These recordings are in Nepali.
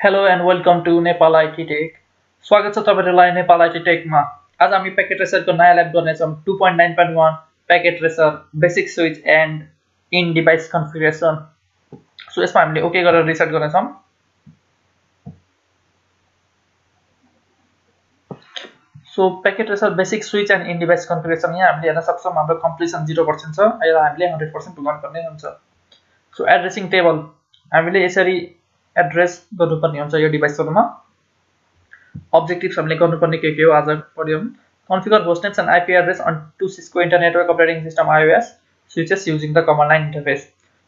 Hello and welcome to Nepal IT Tech. स्वागत छ तपाईहरुलाई नेपाल IT Tech मा। आज हामी प्याकेट ट्रेसर को नयाँ ल्याब गर्ने छौं 2.9.1 packet tracer basic switch and in device configuration. So यसमा हामीले ओके गरेर रिसेट गर्ने छौं। So packet tracer basic switch and in device configuration यहाँ हामीले हेर्न सक्छौं हाम्रो कम्प्लिसन 0% छ। अहिले हामीले 100% पुगाउनु पर्ने हुन्छ। सो एड्रेसिङ टेबल हामीले यसरी एड्रेस गर्नुपर्ने हुन्छ यो डिभाइसहरुमा। अब्जेक्टिभ्स हामीले गर्नुपर्ने के हो आज पढ्यौं। Configure hostnames and IP address on to Cisco internet network operating system IOS switches using the command line interface.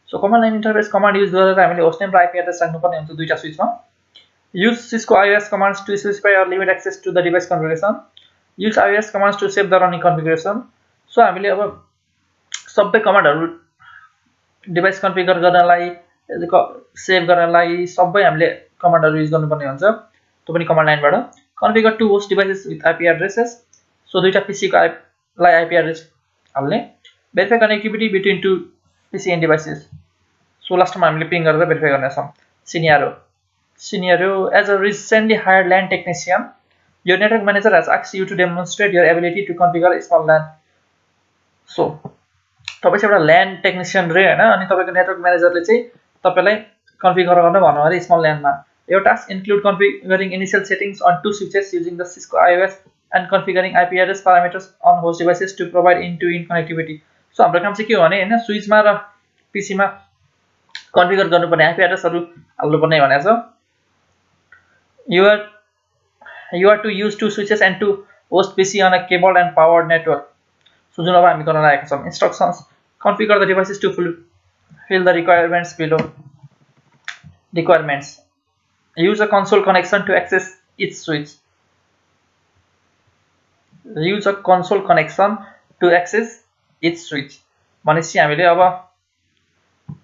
So command line interface command use गरेर हामीले होस्टनेम र आईपी एड्रेस राख्नुपर्ने हुन्छ दुईटा स्विचमा। Use Cisco IOS commands to specify or limit access to the device configuration. Use IOS commands to save the running configuration. So हामीले अब सबै कमान्डहरु डिभाइस कन्फिगर गर्नलाई सेभ गर्नलाई सबै हामीले कमान्डहरु युज गर्नुपर्ने हुन्छ त्यो पनि कमान्ड लाइनबाट। Configure two host devices with IP addresses. So दुईटा पीसी को लाई आईपी एड्रेस हाल्ने। Verify connectivity between two PC and devices. So लास्टमा हामीले पिङ गरेर भेरिफाई गर्ने छौं। Scenario as a recently hired LAN technician, your network manager has asked you to demonstrate your ability to configure a small LAN. So तपाई चाहिँ एउटा LAN टेक्निशियन रे हैन, अनि तपाईको नेटवर्क म्यानेजरले चाहिँ तपाईलाई कन्फिगर गर्न भन्नु अरे स्मल LAN मा। यो task include configuring initial settings on two switches using the Cisco IOS and configuring IP address parameters on host devices to provide end-to-end connectivity. So हाम्रो काम चाहिँ के हो भने हैन, स्विचमा र पीसीमा कन्फिगर गर्नुपर्ने आईपी एड्रेसहरु हाल्नुपर्ने भनेको छ। You are to use two switches and to host PC on a cabled and powered network. So जुन अब हामी गर्न लागेका छौं instructions configure the devices to fulfill the requirements below. Requirements: use a console connection to access each switch. Use a console connection to access each switch. भनेपछि हामीले अब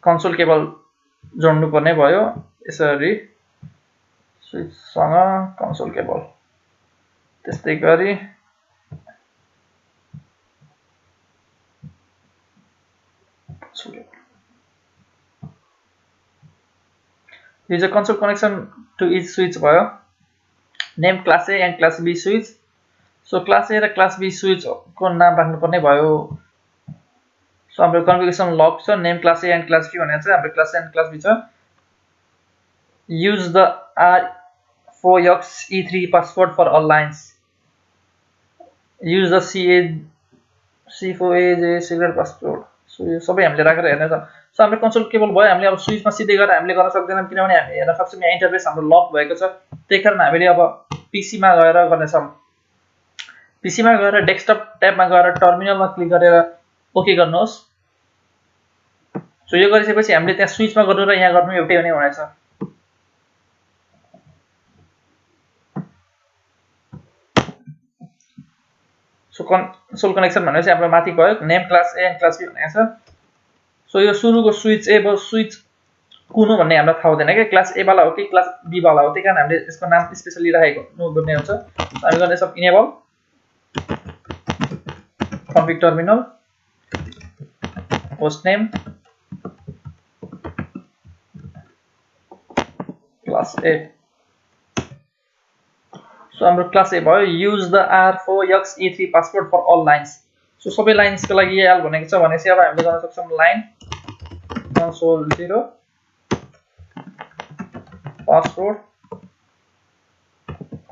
कन्सोल केबल जोड्नु पर्ने भयो। यसरी स्विच सँग कन्सोल केबल त्यस्तै गरी use a console connection to each switch भयो। Name class A and class B switch. So class A र क्लास B स्विच को नाम राख्नु पर्ने भयो। सो हाम्रो कन्फिगरेसन लग छ name class A and class B भनेको चाहिँ हाम्रो class A and class B छ। use the R4YXE3 password for all lines. Use the C4AJ secret password. So यो सबै हामीले राखेर हेर्ने छ। सो हाम्रो कन्सोल केबल भयो। हामीले अब स्विचमा सिधै गएर हामीले गर्न सक्दैनौं किनभने हामी हेर्न सक्छौं यहाँ इन्टरफेस हाम्रो लक भएको छ। त्यसैकारण हामीले अब पीसी मा गएर गर्ने छौं। पीसी मा गएर डेस्कटप ट्याबमा गएर टर्मिनलमा क्लिक गरेर ओके गर्नुहोस्। सो यो गरिसकेपछि हामीले त्यहाँ स्विचमा गर्नु र यहाँ गर्नु एउटै हुने हुनेछ। सो कन्सोल कनेक्सन भनेपछि हाम्रो माथि भयो name class A and class B भनेको छ। सो यो सुरुको स्विच A भयो स्विच कुन हो भन्ने हामीलाई थाहा हुँदैन के क्लास A वाला हो कि क्लास B वाला हो, त्यही कारण हामीले यसको नाम स्पेशली राखेको गर्नु हुन्छ। हामी गर्ने छौं enable config terminal host name class A। So हाम्रो क्लास A भयो। use the R4YXE3 password for all lines. So सबै लाइन्स को लागि याल भनेको छ भनेपछि अब हामीले गर्न सक्छौं line console 0 password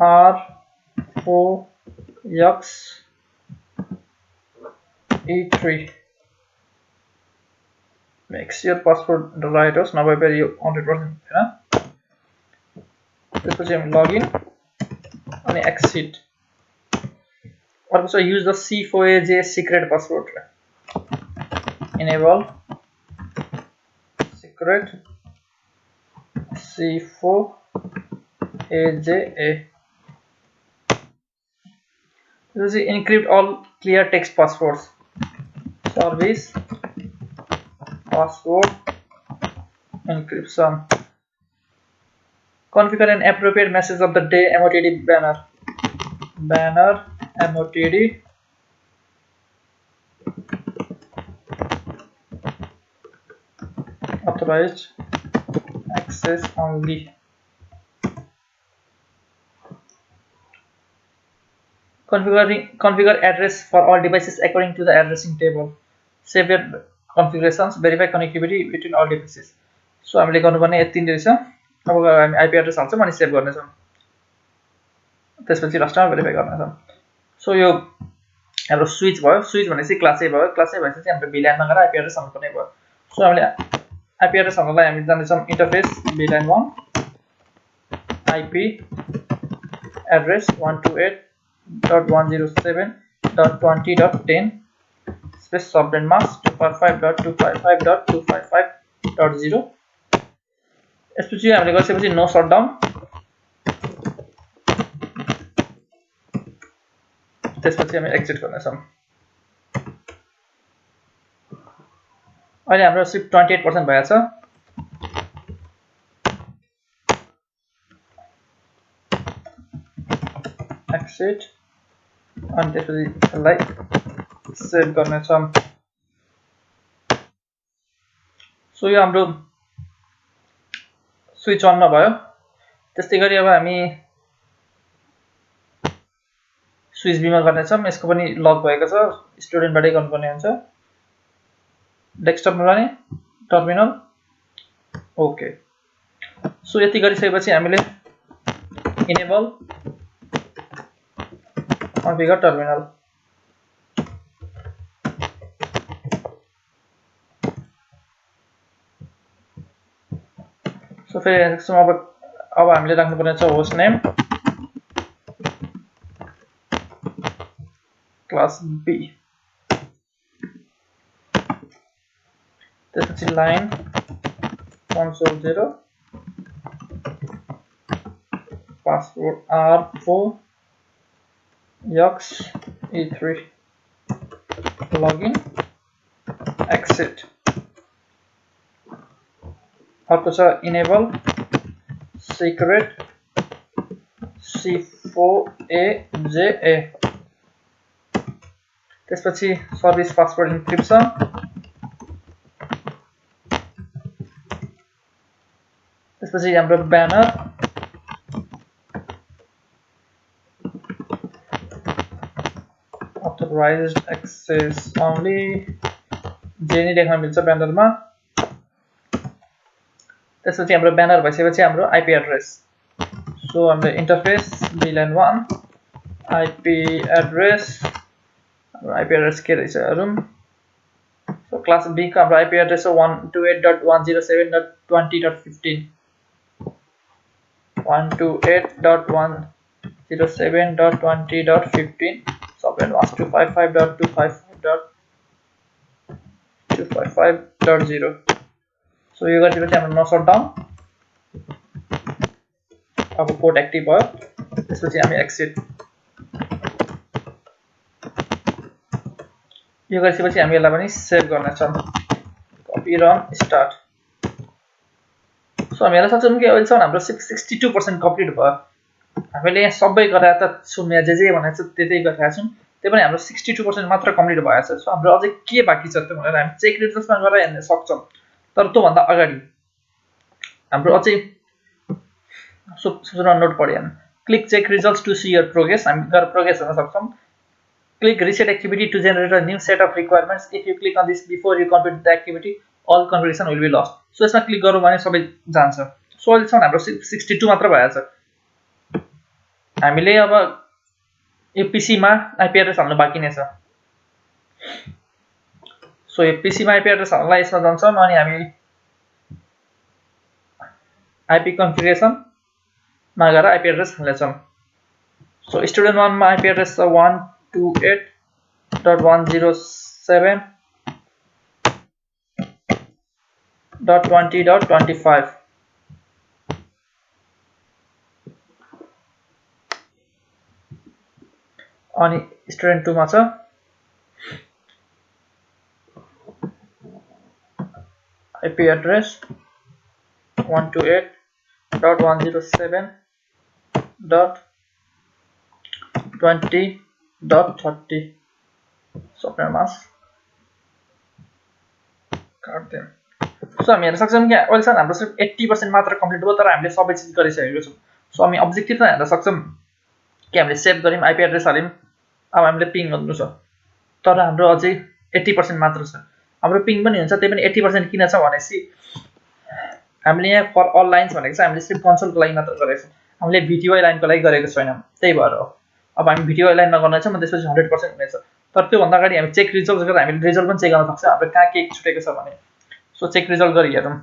R4YXE3। make sure password right होस् नभए यो 100% हैन। त्यसपछि हामी लगइन अनि एक्सिट। अर्को छ use the C4AJ secret password. enable secret C4AJA. This is encrypt all clear text passwords. Service password encryption. Configure an appropriate message of the day MOTD banner. MOTD authorized access only. Configure address for all devices according to the addressing table. Save your configurations, verify connectivity between all devices. So हामीले गर्नुपर्ने यति नै रहेछ। अब हामी आईपी एड्रेस हाल्छौँ अनि सेभ गर्नेछौँ। त्यसपछि लास्टमा भेरिफाई गर्नेछौँ। सो यो हाम्रो स्विच भयो। स्विच भनेपछि क्लास ए भयो। क्लास ए भएपछि हाम्रो VLAN मा गएर आईपी एड्रेस हाल्नुपर्ने भयो। सो हामीले आईपी एड्रेस हाल्नलाई हामी जानेछौँ interface VLAN 1 IP address 128.107.20.10 space subnet mask 255.255.255.0 यसपछि हामीले गरिसकेपछि नो शटडाउन त्यसपछि हामी एक्जिट गर्नेछौँ। अहिले हाम्रो सिर्फ 28% भएको छ। एक्जिट अनि त्यसपछि यसलाई सेभ गर्नेछौँ। सो यो हाम्रो स्विच अनमा भयो। त्यस्तै गरी अब हामी स्विच बी मा गर्नेछौँ। यसको पनि लक भएको छ। स्टुडेन्टबाटै गर्नुपर्ने हुन्छ। डेस्कटपमा जाने टर्मिनल ओके। सो यति गरिसकेपछि हामीले इनेबल कन्फिगर टर्मिनल सो फेरि अब हामीले राख्नुपर्ने छ होस्ट नेम क्लास बी त्यसपछि line console 0 password R4 e3 login exit अर्को छ enable secret C4AJA त्यसपछि सर्भिस पासवर्ड इन्क्रिप्सन त्यसपछि हाम्रो ब्यानर authorized access only जे नि देख्न मिल्छ ब्यानरमा। त्यसपछि हाम्रो ब्यानर भइसकेपछि हाम्रो आईपी एड्रेस सो हाम्रो इन्टरफेस VLAN 1 आईपी एड्रेस के रहेछ हेरौँ। सो क्लास बी को हाम्रो आईपी एड्रेस हो 128.107.20.15 128.107.20.15 subnet mask 255.255.255.0 सो यो गरिसकेपछि हाम्रो नो शटडाउन अब कोड एक्टिभ भयो। त्यसपछि हामी एक्सिट यो गरिसकेपछि हामी यसलाई पनि सेभ गर्नेछौँ। कपी रन स्टार्ट सो हामी हेर्न सक्छौँ कि अहिलेसम्म हाम्रो 62% कम्प्लिट भयो। हामीले यहाँ सबै गरेर त छौँ यहाँ जे भनेको छ त्यतै गरिरहेका छौँ। त्यही पनि हाम्रो 62% मात्र कम्प्लिट भएको छ। सो हाम्रो अझै के बाँकी छ त्यो भनेर हामी चेक रिजल्ट्समा गएर हेर्न सक्छौँ। तर त्योभन्दा अगाडि हाम्रो अझै सूचना नोट पढ्यौँ। Click check results to see your progress हामी गएर प्रोग्रेस हेर्न सक्छौँ। Click reset activity to generate a new set of requirements. If you click on this before you complete the activity, all configuration will be lost. So यसमा क्लिक गरौँ भने सबै जान्छ। सो अहिलेसम्म हाम्रो 62 मात्र भएको छ। हामीले अब यो पीसी मा आईपी एड्रेस हाल्नु बाँकी नै छ। सो यो पीसी मा आईपी एड्रेस हाल्नलाई यसमा जान्छौँ अनि हामी आईपी कन्फिगरेसन मा गएर आईपी एड्रेस हाल्नेछौँ। सो स्टुडेन्ट 1 मा आईपी एड्रेस छ 128.107.20.25 अनि स्टुडेन्ट 2 मा छ आईपी एड्रेस 128.107.20.30 subnet mask काट देम। सो हामी हेर्न सक्छौँ कि अहिलेसम्म हाम्रो सिर्फ 80% मात्र कम्प्लिट भयो। तर हामीले सबै चिज गरिसकेको छौँ। सो हामी अब्जेक्टिभ हेर्न सक्छौँ कि हामीले सेभ गऱ्यौँ आईपी एड्रेस हाल्यौँ अब हामीले पिङ गर्नु छ तर हाम्रो अझै 80% मात्र छ हाम्रो पिङ पनि हुन्छ त्यही पनि 80% किन छ भनेपछि हामीले यहाँ फर अल लाइन्स भनेको छ हामीले सिर्फ कन्सोलको लागि मात्र गरेको छौँ हामीले भिडिओ लाइनको लागि गरेको छैनौँ त्यही भएर हो अब हामी भिडियो लाइनमा गर्नेछौँ त्यसपछि 100% हुनेछ तर त्योभन्दा अगाडि हामी चेक रिजल्ट गरेर हामीले रिजल्ट पनि चेक गर्न सक्छ हाम्रो कहाँ के छुटेको छ भने सो चेक रिजल्ट गरी हेरौँ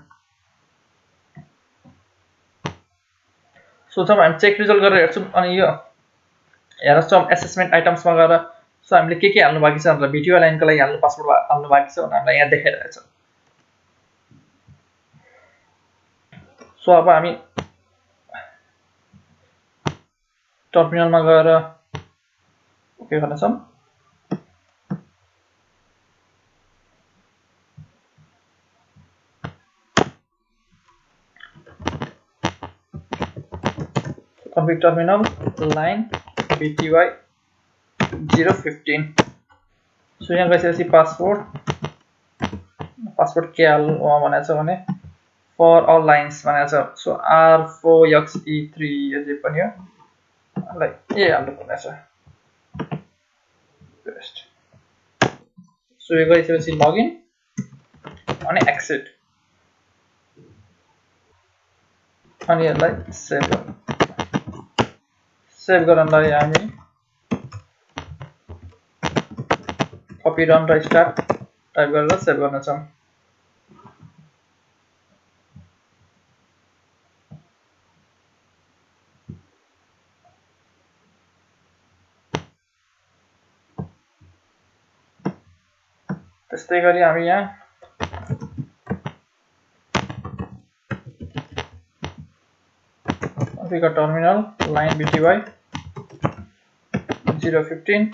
सो जब हामी चेक रिजल्ट गरेर हेर्छौँ अनि यो हेर्छौँ एसेसमेन्ट आइटम्समा गएर सो हामीले के हाल्नु बाँकी छ भनेर भिडियो लाइनको लागि हाल्नु पासवर्ड हाल्नु बाँकी छ भनेर हामीलाई यहाँ देखाइरहेछ सो अब हामी टर्मिनलमा गएर ओके गर्नेछौँ config terminal line bty 015 so यहाँ गएपछि पासवर्ड के हाल्नु भनेको छ भने फर अल लाइन्स भनेको छ सो R4XE3 यो जे पनि हो यसलाई ए हाल्नु पर्ने छ पेस्ट सो यो गएपछि लगइन अनि एक्सेप्ट अनि यसलाई सेभ गर्नलाई हामी कपी रन र स्टार्ट टाइप गरेर सेभ गर्नेछौँ त्यस्तै गरी हामी यहाँ configure terminal line bty 015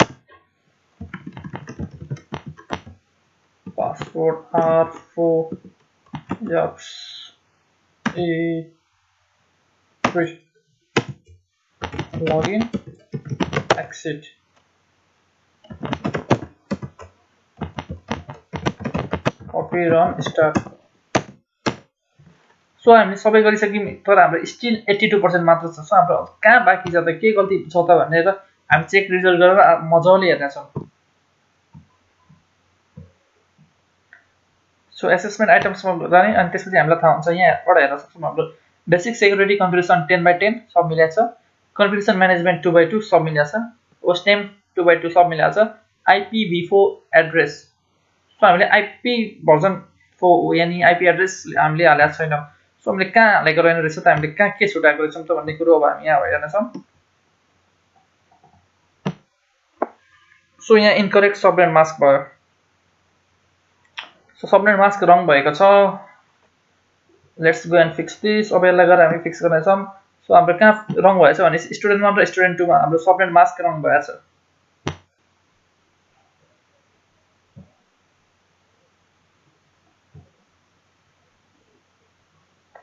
password R4XE3 login exit copy run start so हामीले सबै गरिसक्यौँ तर हाम्रो स्टिल 82% मात्र छ सो हाम्रो कहाँ बाँकी छ त के गल्ती छ त भनेर हामी चेक रिजल्ट गरेर मजाले हेर्नेछौँ सो एसेसमेन्ट आइटम्समा जाने अनि त्यसपछि हामीलाई थाहा हुन्छ यहाँबाट हेर्न सक्छौँ हाम्रो बेसिक सेक्युरिटी कन्फिगरेसन 10/10 सब मिलेको छ कन्फिगरेसन म्यानेजमेन्ट 2/2 सब मिलेको छ होस्ट नेम 2/2 सब मिलेको छ IPv4 एड्रेस सो हामीले IP भर्जन 4 यानी IP एड्रेस हामीले हालेको छैनौँ सो हामीले कहाँ हालेको रहेन रहेछ त हामीले कहाँ के छुटाएको रहेछौँ त भन्ने कुरो अब हामी यहाँ हेर्नेछौँ सो यहाँ इनकरेक्ट सबनेट मास्क भयो सो सबनेट मास्क रङ भएको छ let's go and fix this अब यसलाई गरेर हामी फिक्स गर्नेछौँ सो हाम्रो कहाँ रङ भएछ भने स्टुडेन्ट 1 र स्टुडेन्ट 2 मा हाम्रो सबनेट मास्क रङ भएछ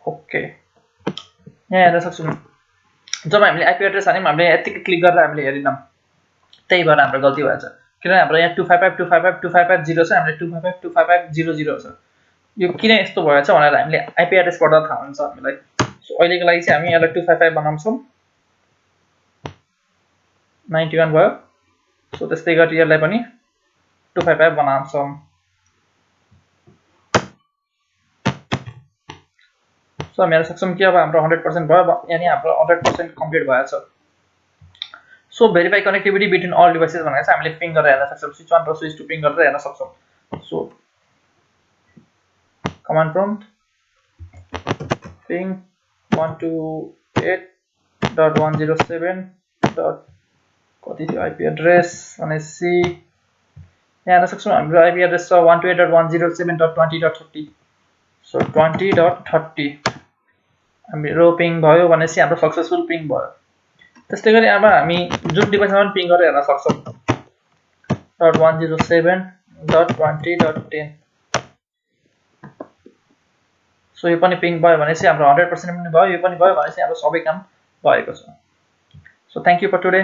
ओके यहाँ हेर्न सक्छौँ जब हामीले आइपी एड्रेस हाल्यौँ हामीले यतिकै क्लिक गरेर हामीले हेरिनौँ त्यही भएर हाम्रो गल्ती भएछ किनभने हाम्रो यहाँ 255.255.255.0 छ हामीले 255.255.00 छ यो किन यस्तो भएछ भनेर हामीले आइपी एड्रेस पढ्दा थाहा हुन्छ हामीलाई सो अहिलेको लागि चाहिँ हामी यसलाई 255 बनाउँछौँ 91 भयो सो त्यस्तै गरी यसलाई पनि 255 बनाउँछौँ सो हामी हेर्न सक्छौँ कि अब हाम्रो 100% भयो यानी हाम्रो 100% कम्प्लिट भएछ so verify connectivity between all devices भनेको चाहिँ हामीले पिङ गरेर हेर्न सक्छौँ स्विच 1 र स्विच 2 पिङ गरेर हेर्न सक्छौँ सो कमान्ड प्रम्प्ट पिङ 128.107. कति थियो आइपी एड्रेस भनेपछि यहाँ हेर्न सक्छौँ हाम्रो आइपी एड्रेस छ 128.107.20.30 सो 20.30 हाम्रो पिङ भयो भनेपछि हाम्रो सक्सेसफुल पिङ भयो त्यस्तै गरी अब हामी जुन डिभाइसमा पनि पिङ गरेर हेर्न सक्छौँ .107.20.10 सो यो पनि पिङ भयो भनेपछि हाम्रो 100% पनि भयो यो पनि भयो भनेपछि हाम्रो सबै काम भएको छ so thank you for today